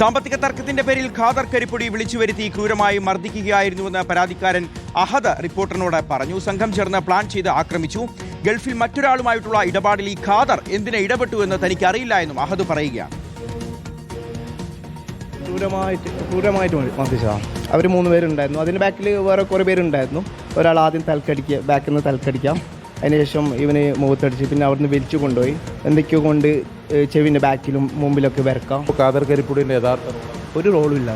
സാമ്പത്തിക തർക്കത്തിന്റെ പേരിൽ ഖാദർ കരിപ്പൊടി വിളിച്ചുവരുത്തി ക്രൂരമായി മർദ്ദിക്കുകയായിരുന്നുവെന്ന് പരാതിക്കാരൻ അഹദ് റിപ്പോർട്ടറിനോട് പറഞ്ഞു. സംഘം ചേർന്ന് പ്ലാൻ ചെയ്ത് ആക്രമിച്ചു. ഗൾഫിൽ മറ്റൊരാളുമായിട്ടുള്ള ഇടപാടിൽ ഈ ഖാദർ എന്തിനെ ഇടപെട്ടു എന്ന് തനിക്ക് അറിയില്ല എന്നും അഹദ് പറയുകയാണ്. ക്രൂരമായിട്ട് മർദ്ദിച്ചതാണ്. അവർ 3 പേരുണ്ടായിരുന്നു. അതിന് ബാക്കിൽ വേറെ കുറേ പേരുണ്ടായിരുന്നു. ഒരാൾ ആദ്യം ബാക്കിൽ നിന്ന് തലക്കടിക്കാം, അതിനുശേഷം ഇവന് മുഖത്തടിച്ച് പിന്നെ അവിടുന്ന് വലിച്ചു കൊണ്ടുപോയി എന്തൊക്കെയോ കൊണ്ട് ചെവിൻ്റെ ബാക്കിലും മുമ്പിലൊക്കെ വരക്കാം. ഖാദർ കരിപ്പൊടിൻ്റെ യഥാർത്ഥം ഒരു റോളും ഇല്ല.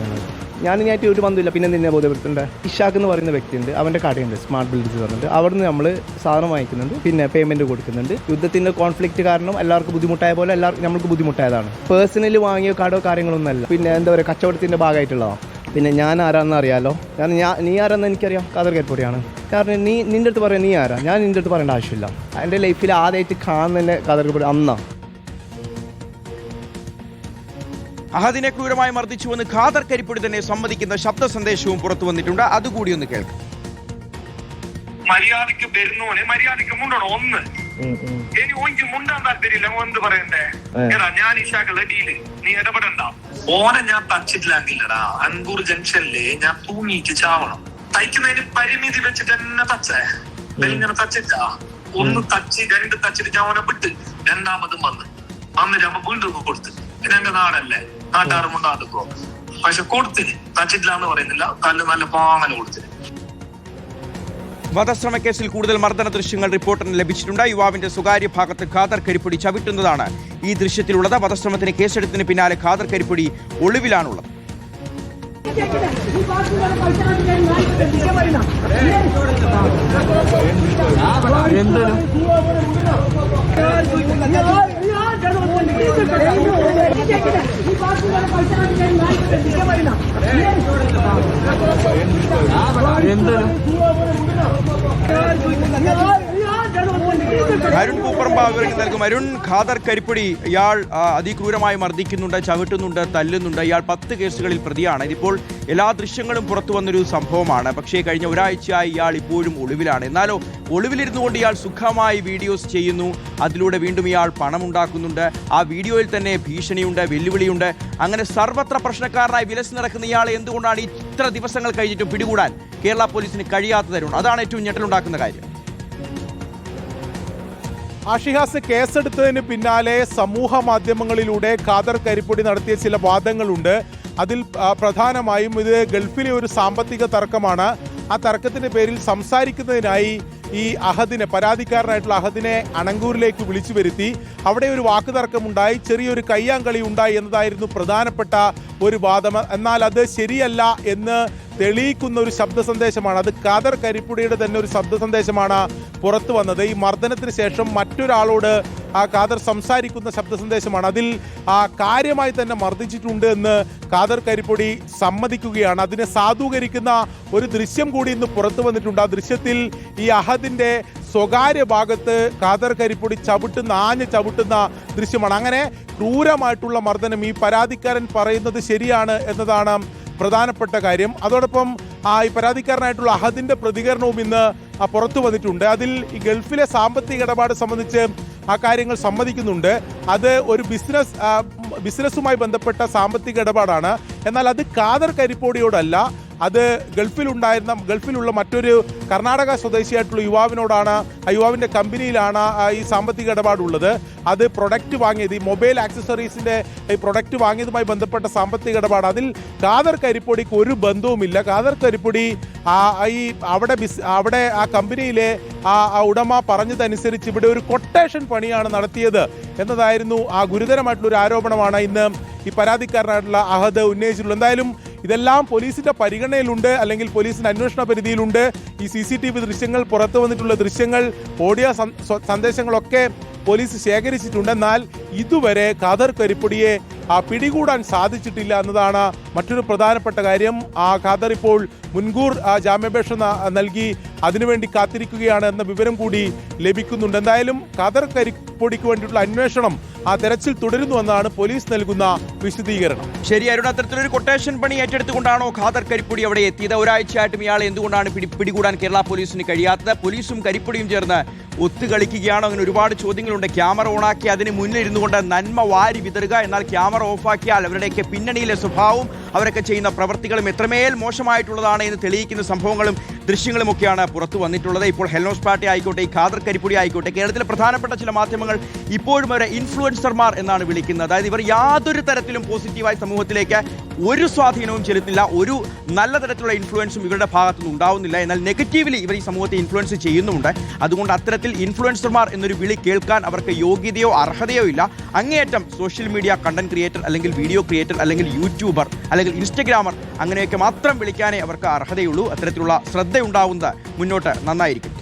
ഞാനായിട്ട് ഒരു ബന്ധമില്ല. പിന്നെ നിന്നെ ബോധ്യപ്പെടുത്തേണ്ട ഇഷാഖ് എന്ന് പറയുന്ന വ്യക്തിയുണ്ട്, അവൻ്റെ കടയുണ്ട് സ്മാർട്ട് ബിൽഡ്സ് പറഞ്ഞിട്ട്. അവിടുന്ന് നമ്മൾ സാധനം വാങ്ങിക്കുന്നുണ്ട്, പിന്നെ പേയ്മെൻറ്റ് കൊടുക്കുന്നുണ്ട്. യുദ്ധത്തിൻ്റെ കോൺഫ്ലിക്റ്റ് കാരണം എല്ലാവർക്കും ബുദ്ധിമുട്ടായ പോലെ എല്ലാവർക്കും നമ്മൾക്ക് ബുദ്ധിമുട്ടായതാണ്. പേഴ്സണലി വാങ്ങിയ കടോ കാര്യങ്ങളൊന്നും അല്ല. പിന്നെ എന്താ പറയുക, കച്ചവടത്തിൻ്റെ ഭാഗമായിട്ടുള്ളതാണ്. പിന്നെ ഞാൻ ആരാന്ന് അറിയാലോ. നീ ആരാന്ന് എനിക്കറിയാം, ഖാദർ കരിപ്പൊടിയാണ്. കാരണം നിൻ്റെ അടുത്ത് പറയാം നീ ആരാ, ഞാൻ നിൻ്റെ അടുത്ത് പറയേണ്ട ആവശ്യമില്ല. എൻ്റെ ലൈഫിൽ ആദ്യമായിട്ട് കാണുന്നതിൻ്റെ ഖാദർ കരിപ്പൊടി അന്നാ. അഹദിനെ ക്രൂരമായി മർദ്ദിച്ചുവെന്ന് ഖാദർ കരിപ്പൊടി തന്നെ സമ്മതിക്കുന്ന ശബ്ദ സന്ദേശവും പുറത്തു വന്നിട്ടുണ്ട്. അതുകൂടി ഒന്ന് കേൾക്കാം. മര്യാദക്ക് വരുന്നോനെ മര്യാദക്ക് മുണ്ടണം. ഒന്ന് എനിക്ക് മുണ്ടാൻ താല്പര്യമില്ല. എന്ത് പറയണ്ടേ? എടാ ഞാൻ ഇഷാക്കുള്ള ഡീല് നീ ഇടപെടണ്ട. ഓനെ ഞാൻ തച്ചിട്ടില്ലാങ്കില്ലടാ. അൻകൂർ ജംഗ്ഷനില് ഞാൻ തൂങ്ങിയിട്ട് ചാവണം. തയ്ക്കുന്നതിന് പരിമിതി വെച്ചിട്ട് തന്നെ തച്ചേ. ഇങ്ങനെ തച്ചിട്ടാ ഒന്ന് തച്ച് 2 തച്ചിട്ട് ഞാൻ ഓനെ വിട്ട് 2ാമതും വന്ന് അന്നേരം വീണ്ടും കൊടുത്ത്. എന്റെ നാടല്ലേ, നാട്ടുകാർ മുണ്ടാടുക്കോ. പക്ഷെ കൊടുത്തിന് തച്ചിട്ടില്ല എന്ന് പറയുന്നില്ല. നല്ല പാങ്ങല കൊടുത്തിന്. വധശ്രമക്കേസിൽ കൂടുതൽ മർദ്ദന ദൃശ്യങ്ങൾ റിപ്പോർട്ടറിന് ലഭിച്ചിട്ടുണ്ട്. യുവാവിന്റെ സ്വകാര്യ ഭാഗത്ത് ഖാദർ കരിപ്പൊടി ചവിട്ടുന്നതാണ് ഈ ദൃശ്യത്തിലുള്ളത്. വധശ്രമത്തിന് കേസെടുത്തതിന് പിന്നാലെ ഖാദർ കരിപ്പൊടി ഒളിവിലാണുള്ളത്. അരുൺ പൂപ്പറമ്പ വിവരങ്ങൾ നൽകും. അരുൺ, ഖാദർ കരിപ്പൊടി ഇയാൾ അതിക്രൂരമായി മർദ്ദിക്കുന്നുണ്ട്, ചവിട്ടുന്നുണ്ട്, തല്ലുന്നുണ്ട്. ഇയാൾ 10 കേസുകളിൽ പ്രതിയാണ്. ഇതിപ്പോൾ എല്ലാ ദൃശ്യങ്ങളും പുറത്തു വന്നൊരു സംഭവമാണ്. പക്ഷേ കഴിഞ്ഞ ഒരാഴ്ചയായി ഇയാൾ ഇപ്പോഴും ഒളിവിലാണ്. എന്നാലോ ഒളിവിലിരുന്നു കൊണ്ട് ഇയാൾ സുഖമായി വീഡിയോസ് ചെയ്യുന്നു. അതിലൂടെ വീണ്ടും ഇയാൾ പണമുണ്ടാക്കുന്നുണ്ട്. ആ വീഡിയോയിൽ തന്നെ ഭീഷണിയുണ്ട്, വെല്ലുവിളിയുണ്ട്. അങ്ങനെ സർവത്ര പ്രശ്നക്കാരനായി വിലസി നടക്കുന്ന ഇയാളെ എന്തുകൊണ്ടാണ് ഇത്ര ദിവസങ്ങൾ കഴിഞ്ഞിട്ടും പിടികൂടാൻ കേരള പോലീസിന് കഴിയാത്തതരുണ്ട്? അതാണ് ഏറ്റവും ഞെട്ടലുണ്ടാക്കുന്ന കാര്യം. ആഷിഹാസ് കേസെടുത്തതിന് പിന്നാലെ സമൂഹ മാധ്യമങ്ങളിലൂടെ ഖാദർ കരിപ്പൊടി നടത്തിയ ചില വാദങ്ങളുണ്ട്. അതിൽ പ്രധാനമായും ഇത് ഗൾഫിലെ ഒരു സാമ്പത്തിക തർക്കമാണ്. ആ തർക്കത്തിന്റെ പേരിൽ സംസാരിക്കുന്നതിനായി ഈ അഹദിനെ, പരാതിക്കാരനായിട്ടുള്ള അഹദിനെ അണങ്കൂരിലേക്ക് വിളിച്ചു വരുത്തി. അവിടെ ഒരു വാക്കുതർക്കമുണ്ടായി, ചെറിയൊരു കയ്യാങ്കളി ഉണ്ടായി എന്നതായിരുന്നു പ്രധാനപ്പെട്ട ഒരു വാദം. എന്നാൽ അത് ശരിയല്ല എന്ന് തെളിയിക്കുന്ന ഒരു ശബ്ദ സന്ദേശമാണ്. അത് ഖാദർ കരിപ്പൊടിയുടെ തന്നെ ഒരു ശബ്ദ സന്ദേശമാണ് പുറത്തു വന്നത്. ഈ മർദ്ദനത്തിന് ശേഷം മറ്റൊരാളോട് ആ ഖാദർ സംസാരിക്കുന്ന ശബ്ദ സന്ദേശമാണ്. അതിൽ കാര്യമായി തന്നെ മർദ്ദിച്ചിട്ടുണ്ട് എന്ന് ഖാദർ കരിപ്പൊടി സമ്മതിക്കുകയാണ്. അതിനെ സാധൂകരിക്കുന്ന ഒരു ദൃശ്യം കൂടി ഇന്ന് പുറത്തു വന്നിട്ടുണ്ട്. ആ ദൃശ്യത്തിൽ ഈ അഹദിന്റെ സ്വകാര്യ ഭാഗത്ത് ഖാദർ കരിപ്പൊടി ആഞ്ഞ് ചവിട്ടുന്ന ദൃശ്യമാണ്. അങ്ങനെ ക്രൂരമായിട്ടുള്ള മർദ്ദനം ഈ പരാതിക്കാരൻ പറയുന്നത് ശരിയാണ് എന്നതാണ് പ്രധാനപ്പെട്ട കാര്യം. അതോടൊപ്പം ഈ പരാതിക്കാരനായിട്ടുള്ള അഹദിന്റെ പ്രതികരണവും ഇന്ന് പുറത്തു വന്നിട്ടുണ്ട്. അതിൽ ഈ ഗൾഫിലെ സാമ്പത്തിക ഇടപാട് സംബന്ധിച്ച് ആ കാര്യങ്ങൾ സമ്മതിക്കുന്നുണ്ട്. അത് ഒരു ബിസിനസ്സുമായി ബന്ധപ്പെട്ട സാമ്പത്തിക ഇടപാടാണ്. എന്നാൽ അത് ഖാദർ കരിപ്പൊടിയോടല്ല, അത് ഗൾഫിലുള്ള മറ്റൊരു കർണാടക സ്വദേശിയായിട്ടുള്ള യുവാവിനോടാണ്. ആ യുവാവിൻ്റെ കമ്പനിയിലാണ് ഈ സാമ്പത്തിക ഇടപാടുള്ളത്. അത് പ്രൊഡക്റ്റ് വാങ്ങിയത്, ഈ മൊബൈൽ ആക്സസറീസിൻ്റെ ഈ പ്രൊഡക്റ്റ് വാങ്ങിയതുമായി ബന്ധപ്പെട്ട സാമ്പത്തിക ഇടപാട്. അതിൽ ഖാദർ കരിപ്പൊടിക്ക് ഒരു ബന്ധവുമില്ല. ഖാദർ കരിപ്പൊടി അവിടെ ആ കമ്പനിയിലെ ആ ഉടമ പറഞ്ഞതനുസരിച്ച് ഇവിടെ ഒരു കൊട്ടേഷൻ പണിയാണ് നടത്തിയത് എന്നതായിരുന്നു ആ ഗുരുതരമായിട്ടുള്ള ഒരു ആരോപണമാണ് ഇന്ന് ഈ പരാതിക്കാരനായിട്ടുള്ള അഹദ് ഉന്നയിച്ചിട്ടുള്ളത്. എന്തായാലും ഇതെല്ലാം പോലീസിന്റെ പരിഗണനയിലുണ്ട്, അല്ലെങ്കിൽ പോലീസിന്റെ അന്വേഷണ പരിധിയിലുണ്ട്. ഈ CCTV ദൃശ്യങ്ങൾ, പുറത്തു വന്നിട്ടുള്ള ദൃശ്യങ്ങൾ, ഓഡിയോ സന്ദേശങ്ങളൊക്കെ പോലീസ് ശേഖരിച്ചിട്ടുണ്ട്. എന്നാൽ ഇതുവരെ ഖാദർ കരിപ്പൊടിയെ പിടികൂടാൻ സാധിച്ചിട്ടില്ല എന്നതാണ് മറ്റൊരു പ്രധാനപ്പെട്ട കാര്യം. ഖാദർ ഇപ്പോൾ മുൻകൂർ ജാമ്യാപേക്ഷ നൽകി അതിനുവേണ്ടി കാത്തിരിക്കുകയാണ് എന്ന വിവരം കൂടി ലഭിക്കുന്നുണ്ട്. എന്തായാലും ഖാദർ കരിപ്പൊടിക്ക് വേണ്ടിയിട്ടുള്ള അന്വേഷണം ആ തെരച്ചിൽ തുടരുന്നുവെന്നാണ് പോലീസ് നൽകുന്ന വിശദീകരണം. ശരി അരുൺ, അത്തരത്തിലൊരു കൊട്ടേഷൻ പണി ഏറ്റെടുത്തുകൊണ്ടാണോ ഖാദർ കരിപ്പൊടി അവിടെ എത്തിയത്? ഒരാഴ്ചയായിട്ടും ഇയാളെ എന്തുകൊണ്ടാണ് പിടികൂടാൻ കേരള പോലീസിന് കഴിയാത്തത്? പോലീസും കരിപ്പൊടിയും ചേർന്ന് ഒത്തുകളിക്കുകയാണോ? അങ്ങനെ ഒരുപാട് ചോദ്യങ്ങളുണ്ട്. ക്യാമറ ഓണാക്കി അതിന് മുന്നിലിരുന്നു കൊണ്ട് നന്മ വാരി വിതറുക, എന്നാൽ ക്യാമറ ഓഫാക്കിയാൽ അവരുടെയൊക്കെ പിന്നണിയിലെ സ്വഭാവവും അവരൊക്കെ ചെയ്യുന്ന പ്രവൃത്തികളും എത്രമേൽ മോശമായിട്ടുള്ളതാണ് എന്ന് തെളിയിക്കുന്ന സംഭവങ്ങളും ദൃശ്യങ്ങളുമൊക്കെയാണ് പുറത്തു വന്നിട്ടുള്ളത്. ഇപ്പോൾ ഹെൽനോസ് പാർട്ടി ആയിക്കോട്ടെ, ഈ ഖാദർ കരിപ്പൊടി ആയിക്കോട്ടെ, കേരളത്തിലെ പ്രധാനപ്പെട്ട ചില മാധ്യമങ്ങൾ ഇപ്പോഴും അവരെ ഇൻഫ്ലുവൻസർമാർ എന്നാണ് വിളിക്കുന്നത്. അതായത് ഇവർ യാതൊരു തരത്തിലും പോസിറ്റീവായി സമൂഹത്തിലേക്ക് ഒരു സ്വാധീനവും ചെലുത്തില്ല, ഒരു നല്ല തരത്തിലുള്ള ഇൻഫ്ലുവൻസും ഇവരുടെ ഭാഗത്തുനിന്ന് ഉണ്ടാവുന്നില്ല. എന്നാൽ നെഗറ്റീവ്ലി ഇവർ ഈ സമൂഹത്തെ ഇൻഫ്ലുവൻസ് ചെയ്യുന്നുമുണ്ട്. അതുകൊണ്ട് അത്തരത്തിൽ ഇൻഫ്ലുവൻസർമാർ എന്നൊരു വിളി കേൾക്കാൻ അവർക്ക് യോഗ്യതയോ അർഹതയോ ഇല്ല. അങ്ങേയറ്റം സോഷ്യൽ മീഡിയ കണ്ടന്റ് ക്രിയേറ്റർ അല്ലെങ്കിൽ വീഡിയോ ക്രിയേറ്റർ അല്ലെങ്കിൽ യൂട്യൂബർ അല്ലെങ്കിൽ ഇൻസ്റ്റഗ്രാമർ അങ്ങനെയൊക്കെ മാത്രം വിളിക്കാനേ അവർക്ക് അർഹതയുള്ളൂ. അത്തരത്തിലുള്ള ശ്രദ്ധയുണ്ടാവുന്നത് മുന്നോട്ട് നന്നായിരിക്കും.